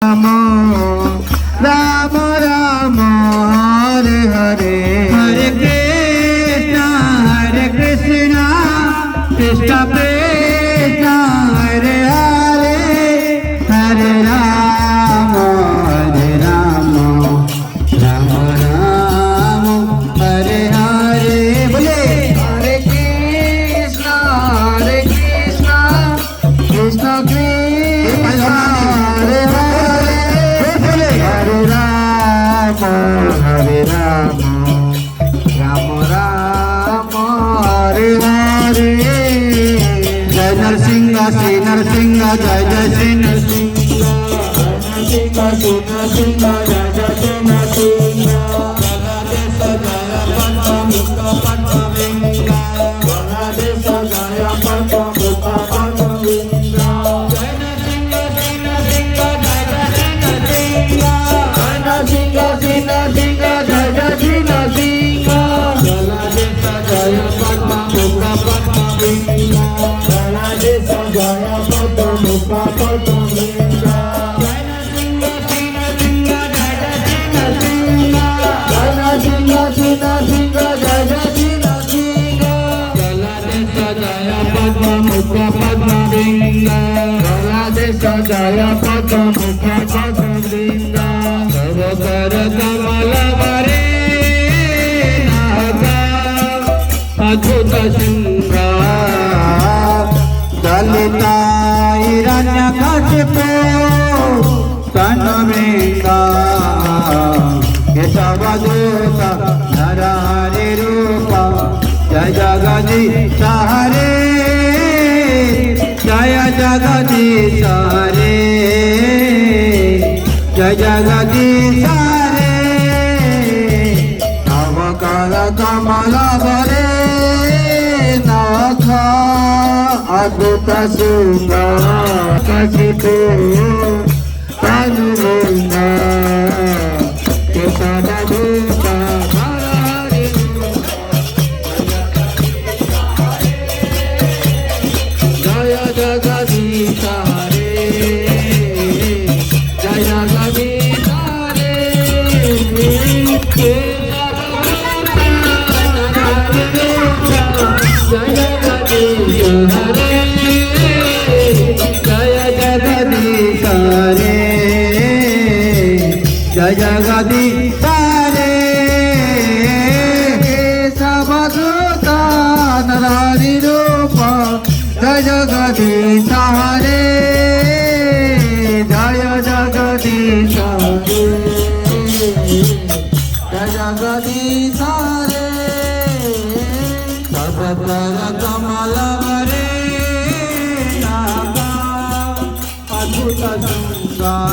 राम राम राम हरे हरे हरे कृष्ण कृष्ण कृष्ण हरे हरे हरे राम राम राम हरे हरे बोले हरे कृष्ण कृष्ण कृष्ण हरे हरे राम राम राम हरे हरे जय नरसिंह श्री नरसिंह जय जय श्री नरसिंह श्री नरसिंह जय जय श्री नरसिंह जय पद्म मुख कर कमल वरे अद्भुत सिंगार दलिता हिरण्य कशिपो तन्मृगा केशवदूत नरहरि रूप जय जगदीश हरे जय जगदीश हरे जय जगदीश हरे नवकर कमल वरे नख अद्भुत सुंदर कशिपो तन्मृगा केशवदूत जगदीश हरे जय जगदीश हरे जय जगदीश हरे जय जगदीश हरे जय जगदीश हरे केशवदूत नरहरि रूप जय जगदीश हरे जय जगदीश हरे जय जगदीश हरे सबर कमल वरे अद्भुत सुंदर